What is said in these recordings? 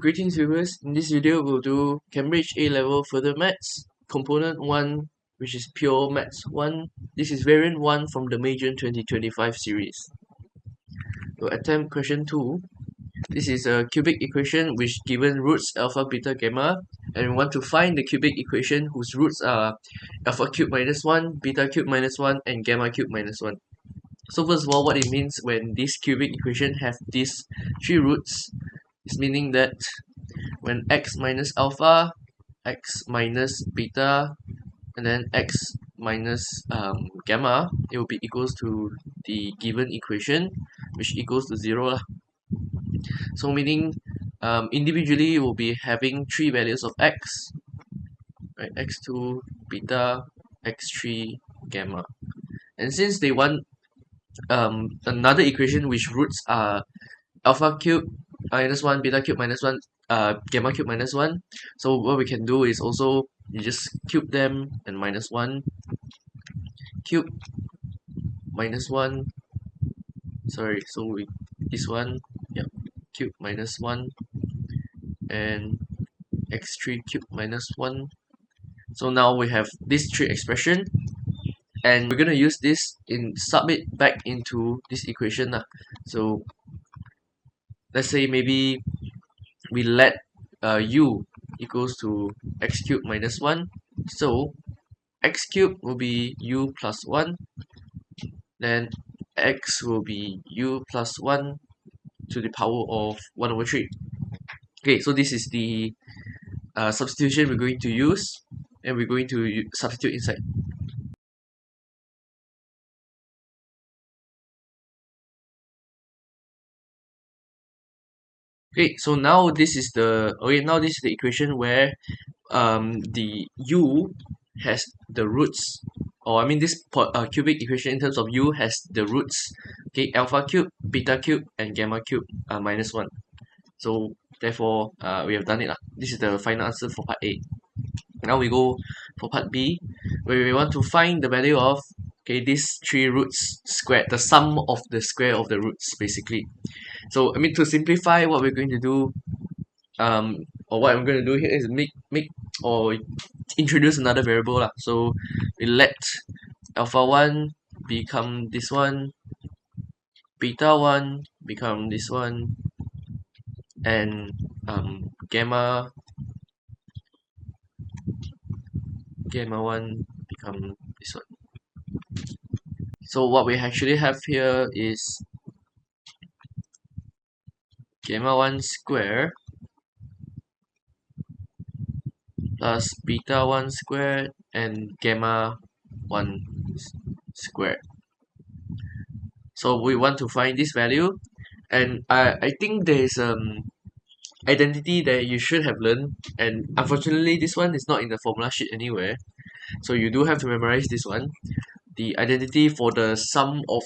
Greetings viewers, in this video we'll do Cambridge A-Level Further Maths, Component 1, which is Pure Maths 1. This is Variant 1 from the Major 2025 series. We'll attempt question 2. This is a cubic equation which given roots alpha, beta, gamma, and we want to find the cubic equation whose roots are alpha cube minus 1, beta cube minus 1, and gamma cube minus 1. So first of all, what it means when this cubic equation have these three roots is meaning that when x minus alpha, x minus beta, and then x minus gamma, it will be equals to the given equation, which equals to 0 lah. So meaning individually we'll be having three values of x, right? x2 beta, x3 gamma, and since they want another equation which roots are alpha cube minus 1, beta cube minus 1, gamma cube minus 1. So what we can do is also you just cube them and minus 1, cube minus 1, sorry, so we this one, yep, cube minus 1, and x3 cube minus 1. So now we have these three expression, and we're gonna use this in submit back into this equation lah. So let's say maybe we let u equals to x cubed minus 1. So x cubed will be u plus 1. Then x will be u plus 1 to the power of 1 over 3. Okay, so this is the substitution we're going to use, and we're going to substitute inside. Okay, so now this is the equation where the u has the roots, or I mean this cubic equation in terms of u has the roots, okay, alpha cube, beta cube, and gamma cube minus 1. So therefore we have done it lah. This is the final answer for part A. Now we go for part B, where we want to find the value of these three roots squared, the sum of the square of the roots basically. So I mean, to simplify, what we're going to do or what I'm going to do here is make or introduce another variable lah. So we let alpha 1 become this one, beta 1 become this one, and gamma 1 become this one. So what we actually have here is gamma 1 square plus beta 1 squared and gamma 1 squared. So we want to find this value, and I think there is identity that you should have learned, and unfortunately this one is not in the formula sheet anywhere, so you do have to memorize this one, the identity for the sum of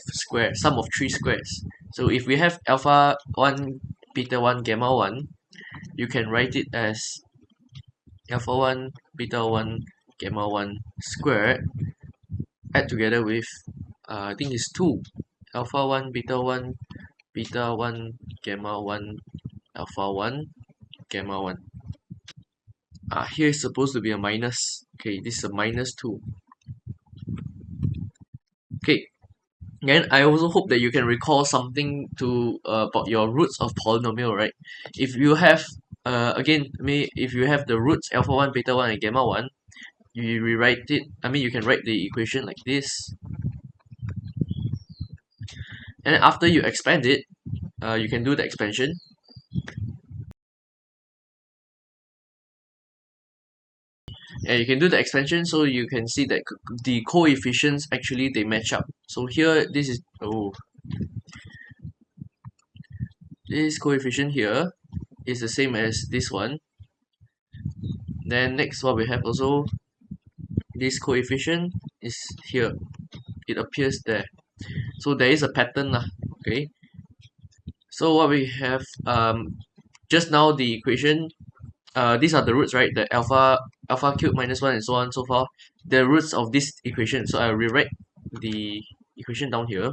three squares. So if we have alpha 1 beta 1 gamma 1, you can write it as alpha 1 beta 1 gamma 1 squared add together with I think it's 2 alpha 1 beta 1 gamma 1 alpha 1 gamma 1. Here is supposed to be a minus. Okay, this is a minus 2. Okay, then I also hope that you can recall something to about your roots of polynomial, right? If you have if you have the roots alpha 1 beta 1 and gamma 1, you rewrite it, you can write the equation like this, and then after you expand it, you can do the expansion. Yeah, you can do the expansion, so you can see that the coefficients actually they match up. So here this coefficient here is the same as this one. Then next what we have also, this coefficient is here, it appears there. So there is a pattern lah. Okay, so what we have just now, the equation, these are the roots, right? The alpha cube minus 1 and so on and so forth, the roots of this equation. So I'll rewrite the equation down here.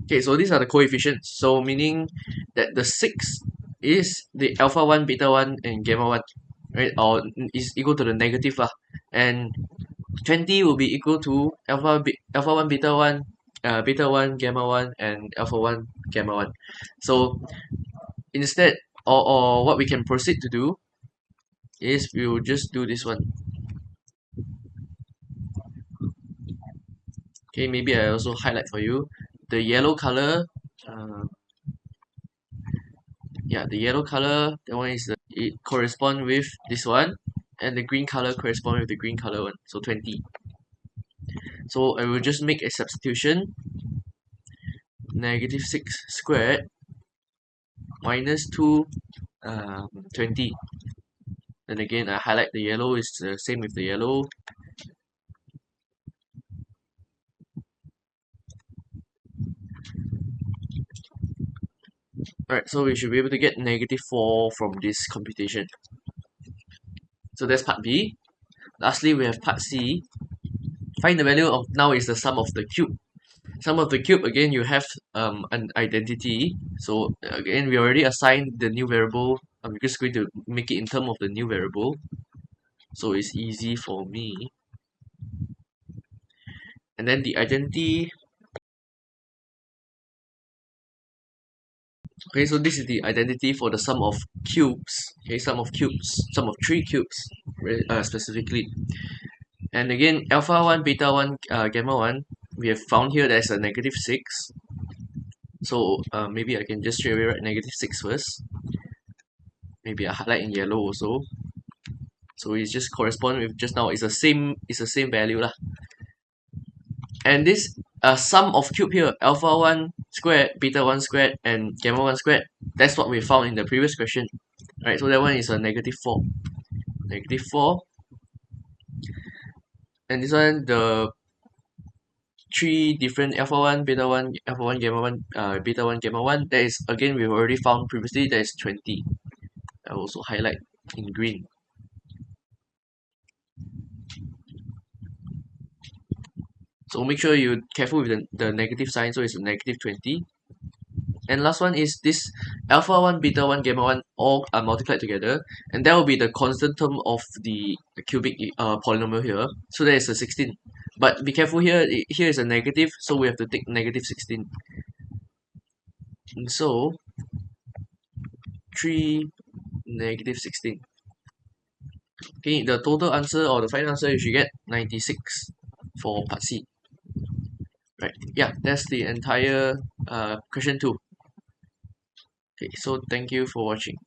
Okay, so these are the coefficients. So meaning that the 6 is the alpha 1, beta 1, and gamma 1, right? Or is equal to the negative lah. And 20 will be equal to alpha 1, beta 1, gamma 1, and alpha 1, gamma 1. So instead, or what we can proceed to do is we will just do this one. Okay, maybe I also highlight for you the yellow color. Uh, yeah, the yellow color, that one is it correspond with this one, and the green color correspond with the green color one, so 20. So I will just make a substitution. Negative 6 squared minus 2 20. Then again I highlight the yellow is the same with the yellow. Alright, so we should be able to get negative 4 from this computation. So that's part B. Lastly, we have part C. Find the value of, now is the sum of the cube. Sum of the cube, again, you have an identity. So again, we already assigned the new variable. I'm just going to make it in terms of the new variable. So it's easy for me. And then the identity. Okay, so this is the identity for the sum of cubes. Okay, sum of 3 cubes, specifically. And again, alpha 1, beta 1, gamma 1, we have found here there's a negative 6. So maybe I can just straight away write negative 6 first. Maybe I highlight in yellow also. So it's just correspond with just now, it's the same value lah. And this sum of cube here, alpha 1 squared, beta 1 squared, and gamma 1 squared, that's what we found in the previous question. Right, so that one is a negative 4. Negative 4. And this one, the 3 different alpha 1, beta 1, alpha 1, gamma 1, beta 1, gamma 1, that is, again, we've already found previously, that is 20. I will also highlight in green. So make sure you're careful with the negative sign, so it's a negative 20. And last one is this alpha 1, beta 1, gamma 1 all are multiplied together, and that will be the constant term of the cubic polynomial here. So that is a 16. But be careful here, here is a negative, so we have to take negative 16. And so 3 negative 16. Okay, the total answer or the final answer you should get 96 for part C. Right, yeah, that's the entire question 2. Okay, so thank you for watching.